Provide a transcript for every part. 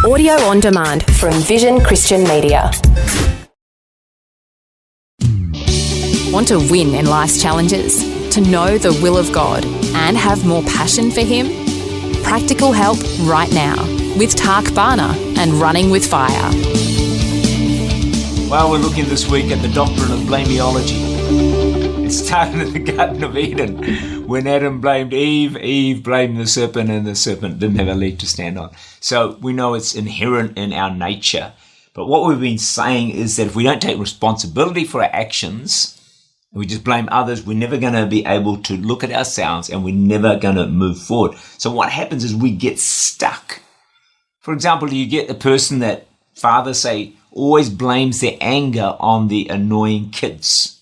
Audio on demand from Vision Christian Media. Want to win in life's challenges? To know the will of God and have more passion for Him? Practical help right now with Tak Bhana and Running with Fire. Well, we're looking this week at the doctrine of blameology. It started in the Garden of Eden when Adam blamed Eve, Eve blamed the serpent, and the serpent didn't have a leg to stand on. So we know it's inherent in our nature. But what we've been saying is that if we don't take responsibility for our actions, we just blame others, we're never going to be able to look at ourselves and we're never going to move forward. So what happens is we get stuck. For example, you get a person that father, say, always blames their anger on the annoying kids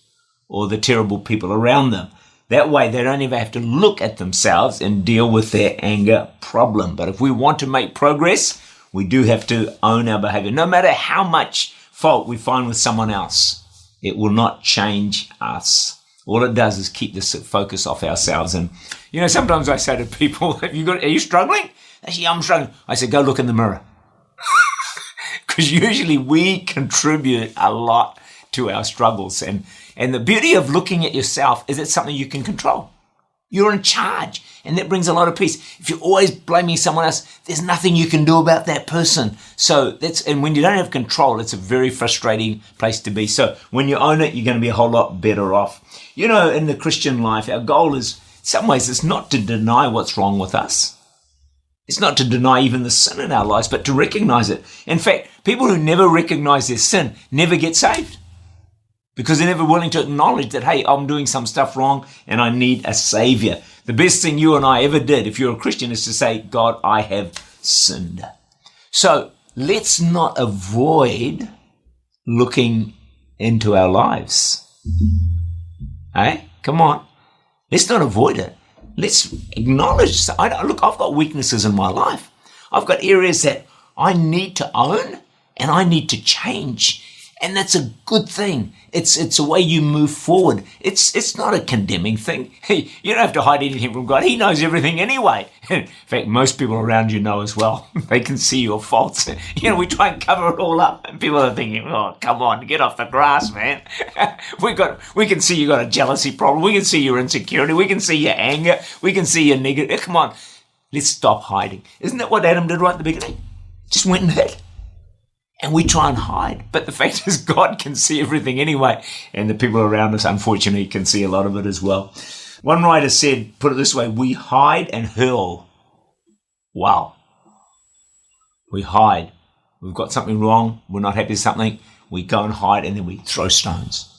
or the terrible people around them. That way they don't even have to look at themselves and deal with their anger problem. But if we want to make progress, we do have to own our behavior. No matter how much fault we find with someone else, it will not change us. All it does is keep the focus off ourselves. And, sometimes I say to people, are you struggling? They say, yeah, I'm struggling. I say, go look in the mirror. Because usually we contribute a lot to our struggles. And the beauty of looking at yourself is it's something you can control. You're in charge, and that brings a lot of peace. If you're always blaming someone else, there's nothing you can do about that person. And when you don't have control, it's a very frustrating place to be. So when you own it, you're going to be a whole lot better off. In the Christian life, our goal is, in some ways, it's not to deny what's wrong with us. It's not to deny even the sin in our lives, but to recognize it. In fact, people who never recognize their sin never get saved because they're never willing to acknowledge that, hey, I'm doing some stuff wrong and I need a savior. The best thing you and I ever did, if you're a Christian, is to say, God, I have sinned. So let's not avoid looking into our lives. Hey, come on. Let's not avoid it. Let's acknowledge. Look, I've got weaknesses in my life. I've got areas that I need to own and I need to change. And that's a good thing. It's a way you move forward. It's not a condemning thing. Hey, you don't have to hide anything from God. He knows everything anyway. In fact, most people around you know as well. They can see your faults. We try and cover it all up. And people are thinking, oh, come on, get off the grass, man. We can see you got a jealousy problem. We can see your insecurity. We can see your anger. We can see your negative. Come on, let's stop hiding. Isn't that what Adam did right at the beginning? Just went and hid. And we try and hide. But the fact is God can see everything anyway. And the people around us, unfortunately, can see a lot of it as well. One writer said, put it this way, we hide and hurl. Wow. We hide. We've got something wrong. We're not happy with something. We go and hide and then we throw stones.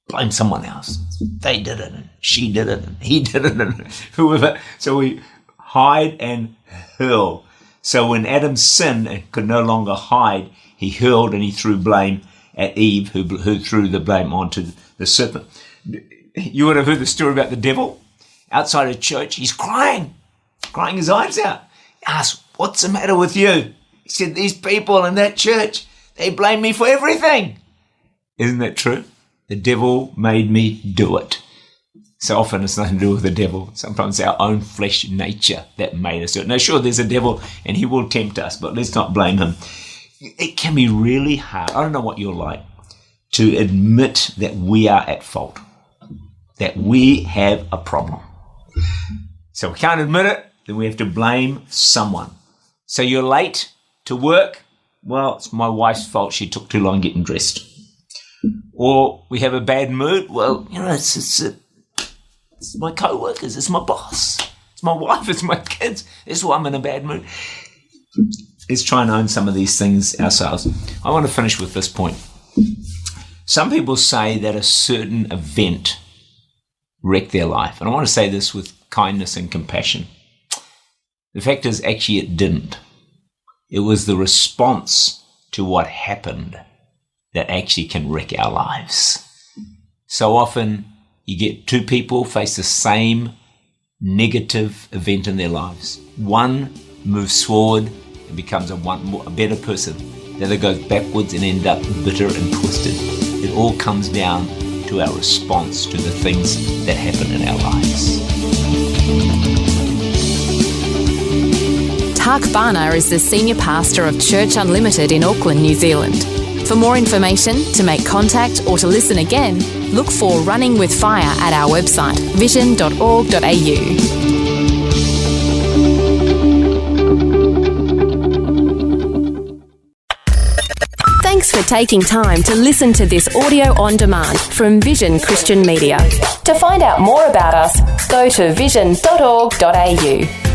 Blame someone else. They did it and she did it and he did it and whoever. So we hide and hurl. So when Adam sinned and could no longer hide, he hurled and he threw blame at Eve, who threw the blame onto the serpent. You would have heard the story about the devil outside a church. He's crying his eyes out. He asked, what's the matter with you? He said, these people in that church, they blame me for everything. Isn't that true? The devil made me do it. So often it's nothing to do with the devil. Sometimes our own flesh nature that made us do it. Now, sure, there's a devil and he will tempt us, but let's not blame him. It can be really hard, I don't know what you're like, to admit that we are at fault, that we have a problem. So we can't admit it, then we have to blame someone. So you're late to work, well, it's my wife's fault, she took too long getting dressed. Or we have a bad mood, well, it's my co-workers, it's my boss, it's my wife, it's my kids, that's why I'm in a bad mood. Let's try and own some of these things ourselves. I want to finish with this point. Some people say that a certain event wrecked their life. And I want to say this with kindness and compassion. The fact is, actually, it didn't. It was the response to what happened that actually can wreck our lives. So often, you get two people face the same negative event in their lives. One moves forward and becomes a better person. The other goes backwards and ends up bitter and twisted. It all comes down to our response to the things that happen in our lives. Tak Bhana is the Senior Pastor of Church Unlimited in Auckland, New Zealand. For more information, to make contact or to listen again, look for Running with Fire at our website, vision.org.au. Thanks for taking time to listen to this audio on demand from Vision Christian Media. To find out more about us, go to vision.org.au.